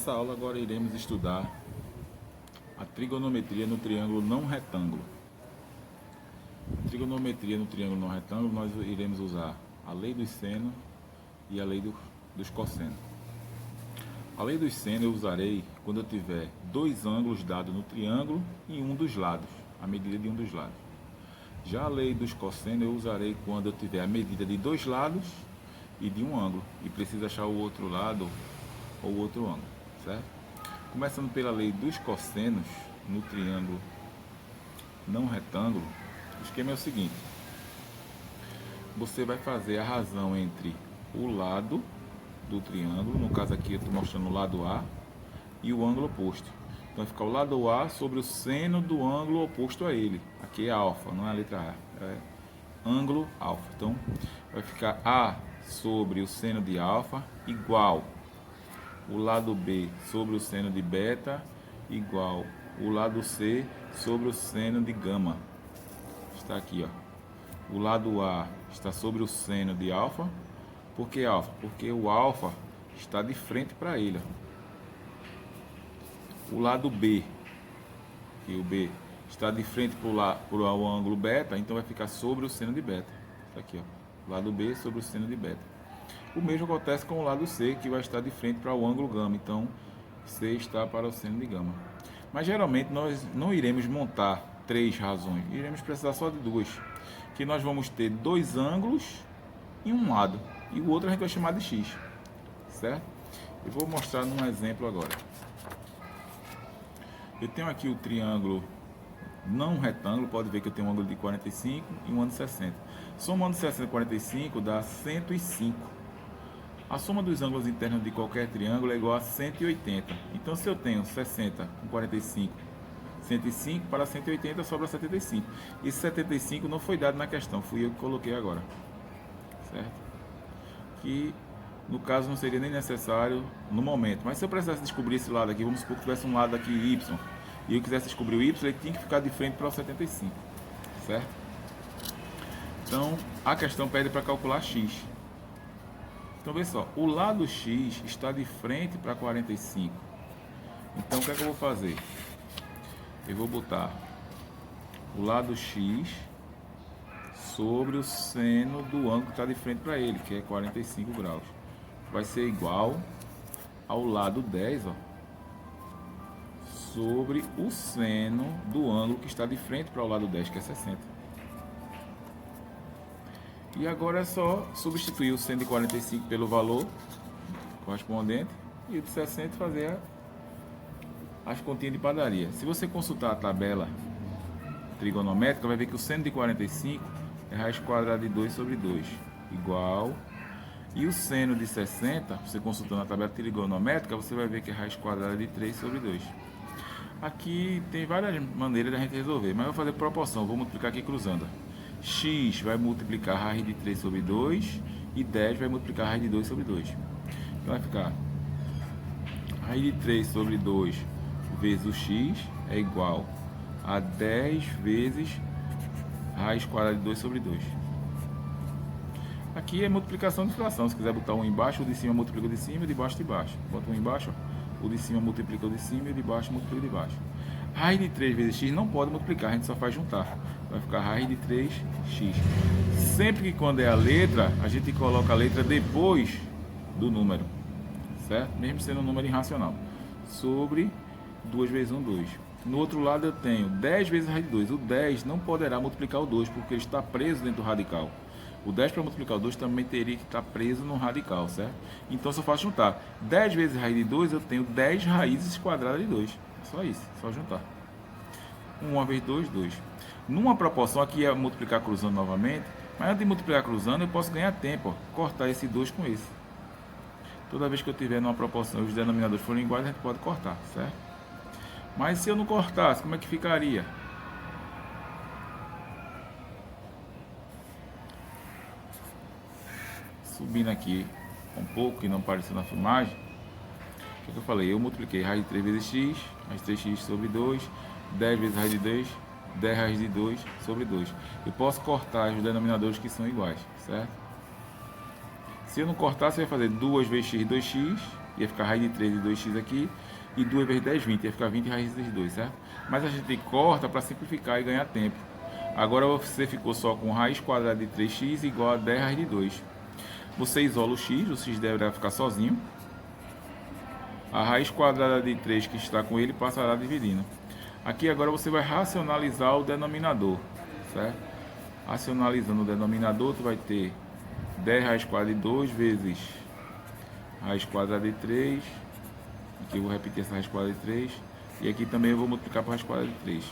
Nessa aula agora iremos estudar a trigonometria no triângulo não retângulo. A trigonometria no triângulo não retângulo nós iremos usar a lei dos senos e a lei dos cossenos. A lei dos senos eu usarei quando eu tiver dois ângulos dados no triângulo e um dos lados, a medida de um dos lados. Já a lei dos cossenos eu usarei quando eu tiver a medida de dois lados e de um ângulo e preciso achar o outro lado ou o outro ângulo, certo? Começando pela lei dos cossenos no triângulo não retângulo, o esquema é o seguinte: você vai fazer a razão entre o lado do triângulo, no caso aqui eu estou mostrando o lado A, e o ângulo oposto. Então vai ficar o lado A sobre o seno do ângulo oposto a ele. Aqui é alfa, não é a letra A, é ângulo alfa. Então vai ficar A sobre o seno de alfa igual o lado B sobre o seno de beta igual o lado C sobre o seno de gama. Está aqui, ó. O lado A está sobre o seno de alfa. Por que alfa? Porque o alfa está de frente para ele, ó. O lado B, que o B está de frente para o ângulo beta, então vai ficar sobre o seno de beta. Está aqui, ó. Lado B sobre o seno de beta. O mesmo acontece com o lado C, que vai estar de frente para o ângulo gama. Então, C está para o seno de gama. Mas geralmente nós não iremos montar três razões, iremos precisar só de duas. Que nós vamos ter dois ângulos em um lado, e o outro a gente vai chamar de X, certo? Eu vou mostrar num exemplo agora. Eu tenho aqui o triângulo não retângulo, pode ver que eu tenho um ângulo de 45 e um ângulo de 60. Somando 60 e 45 dá 105. A soma dos ângulos internos de qualquer triângulo é igual a 180. Então, se eu tenho 60 com 45, 105, para 180 sobra 75. E 75 não foi dado na questão, fui eu que coloquei agora. Certo? Que, no caso, não seria nem necessário no momento. Mas se eu precisasse descobrir esse lado aqui, vamos supor que tivesse um lado aqui Y, e eu quisesse descobrir o Y, ele tinha que ficar de frente para o 75. Certo? Então, a questão pede para calcular X. Então, vê só, o lado X está de frente para 45. Então, o que é que eu vou fazer? Eu vou botar o lado X sobre o seno do ângulo que está de frente para ele, que é 45 graus. Vai ser igual ao lado 10, ó, sobre o seno do ângulo que está de frente para o lado 10, que é 60. E agora é só substituir o 145 pelo valor correspondente e o de 60 fazer as continhas de padaria. Se você consultar a tabela trigonométrica, vai ver que o seno de 45 é raiz quadrada de 2 sobre 2, igual. E o seno de 60, você consultando a tabela trigonométrica, você vai ver que é raiz quadrada de 3 sobre 2. Aqui tem várias maneiras da gente resolver, mas eu vou fazer proporção, vou multiplicar aqui cruzando. X vai multiplicar a raiz de 3 sobre 2 e 10 vai multiplicar a raiz de 2 sobre 2. Então vai ficar a raiz de 3 sobre 2 vezes o x é igual a 10 vezes raiz quadrada de 2 sobre 2. Aqui é multiplicação de fração. Se quiser botar um embaixo, o de cima multiplica o de cima e o de baixo de baixo. Bota um embaixo, ó. O de cima multiplica o de cima e o de baixo multiplica o de baixo. Raiz de 3 vezes x não pode multiplicar, a gente só faz juntar. Vai ficar raiz de 3x. Sempre que quando é a letra, a gente coloca a letra depois do número, certo? Mesmo sendo um número irracional. Sobre 2 vezes 1, 2. No outro lado eu tenho 10 vezes raiz de 2. O 10 não poderá multiplicar o 2, porque ele está preso dentro do radical. O 10 para multiplicar o 2 também teria que estar preso no radical, certo? Então eu só faço juntar. 10 vezes raiz de 2, eu tenho 10 raízes quadradas de 2. Só isso, só juntar. 1 vezes 2, 2. Numa proporção, aqui é multiplicar cruzando novamente, mas antes de multiplicar cruzando, eu posso ganhar tempo, ó, cortar esse 2 com esse. Toda vez que eu tiver numa proporção e os denominadores forem iguais, a gente pode cortar, certo? Mas se eu não cortasse, como é que ficaria? Subindo aqui um pouco, que não apareceu na filmagem, o que eu falei? Eu multipliquei raiz de 3 vezes x, raiz de 3x sobre 2, 10 vezes raiz de 2, 10 raiz de 2 sobre 2. Eu posso cortar os denominadores que são iguais, certo? Se eu não cortar, você vai fazer 2 vezes x, 2x, ia ficar raiz de 3 de 2x aqui, e 2 vezes 10, 20, ia ficar 20 raiz de 2, certo? Mas a gente corta para simplificar e ganhar tempo. Agora você ficou só com raiz quadrada de 3x igual a 10 raiz de 2. Você isola o x deverá ficar sozinho. A raiz quadrada de 3 que está com ele passará dividindo. Aqui agora você vai racionalizar o denominador, certo? Racionalizando o denominador, tu vai ter 10 raiz quadrada de 2 vezes raiz quadrada de 3. Aqui eu vou repetir essa raiz quadrada de 3. E aqui também eu vou multiplicar por raiz quadrada de 3.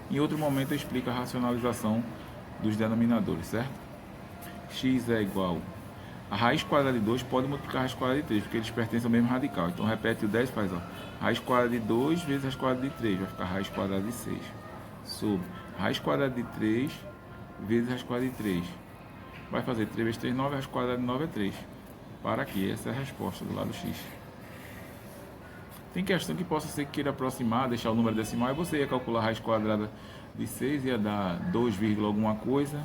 Em outro momento eu explico a racionalização dos denominadores, certo? X é igual a raiz quadrada de 2 pode multiplicar a raiz quadrada de 3, porque eles pertencem ao mesmo radical. Então repete o 10 e faz, ó, raiz quadrada de 2 vezes raiz quadrada de 3, vai ficar raiz quadrada de 6. Sobre raiz quadrada de 3 vezes raiz quadrada de 3. Vai fazer 3 vezes 3, 9, raiz quadrada de 9 é 3. Para aqui, essa é a resposta do lado X. Tem questão que possa ser que queira aproximar, deixar o número decimal, e você ia calcular a raiz quadrada de 6, ia dar 2, alguma coisa.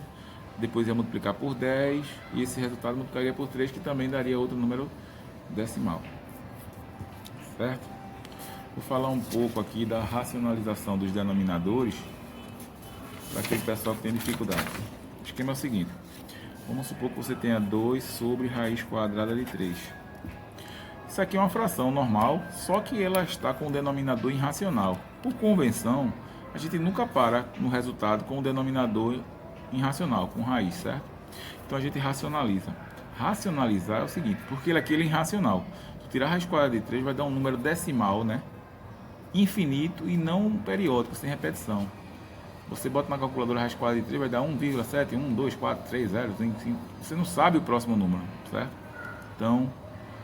Depois ia multiplicar por 10 e esse resultado multiplicaria por 3, que também daria outro número decimal. Certo? Vou falar um pouco aqui da racionalização dos denominadores para aquele pessoal que tem dificuldade. O esquema é o seguinte: vamos supor que você tenha 2 sobre raiz quadrada de 3. Isso aqui é uma fração normal, só que ela está com o denominador irracional. Por convenção, a gente nunca para no resultado com o denominador irracional, com raiz, certo? Então a gente racionaliza. Racionalizar é o seguinte, porque ele aqui é irracional. Se tirar a raiz quadrada de 3 vai dar um número decimal, né? Infinito e não periódico, sem repetição. Você bota na calculadora a raiz quadrada de 3 vai dar 1,7, 1, 2, 4, 3, 0, 5. Você não sabe o próximo número, certo? Então,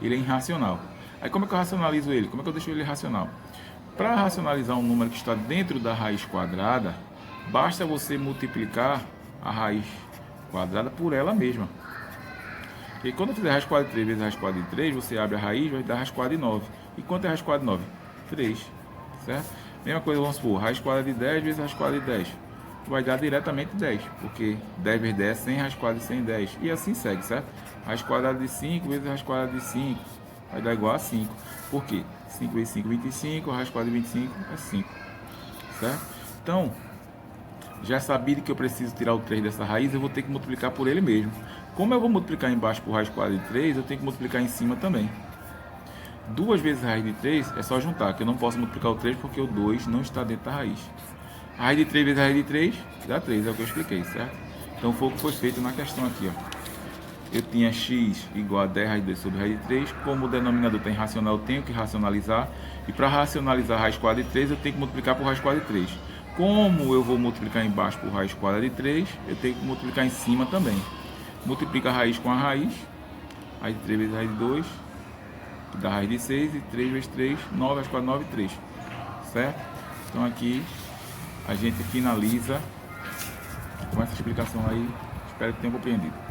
ele é irracional. Aí como é que eu racionalizo ele? Como é que eu deixo ele racional? Para racionalizar um número que está dentro da raiz quadrada, basta você multiplicar a raiz quadrada por ela mesma. E quando eu fizer raiz quadrada de 3 vezes raiz quadrada de 3, você abre a raiz, vai dar raiz quadrada de 9. E quanto é raiz quadrada de 9? 3, certo? Mesma coisa, vamos supor, raiz quadrada de 10 vezes raiz quadrada de 10. Vai dar diretamente 10, porque 10 vezes 10 é 100, raiz quadrada de 100 é 10. E assim segue, certo? Raiz quadrada de 5 vezes raiz quadrada de 5 vai dar igual a 5. Por quê? 5 vezes 5, 25, raiz quadrada de 25 é 5, certo? Então, já sabia que eu preciso tirar o 3 dessa raiz, eu vou ter que multiplicar por ele mesmo. Como eu vou multiplicar embaixo por raiz quadrada de 3, eu tenho que multiplicar em cima também. 2 vezes raiz de 3 é só juntar, que eu não posso multiplicar o 3 porque o 2 não está dentro da raiz. A raiz de 3 vezes a raiz de 3 dá 3, é o que eu expliquei, certo? Então foi o que foi feito na questão aqui, ó. Eu tinha x igual a 10 raiz de 2 sobre raiz de 3, como o denominador tem racional, eu tenho que racionalizar, e para racionalizar a raiz quadrada de 3, eu tenho que multiplicar por raiz quadrada de 3. Como eu vou multiplicar embaixo por raiz quadrada de 3, eu tenho que multiplicar em cima também. Multiplica a raiz com a raiz de 3 vezes raiz de 2, que dá raiz de 6, e 3 vezes 3, 9, raiz quadrada de 9, 3. Certo? Então aqui a gente finaliza com essa explicação aí. Espero que tenham compreendido.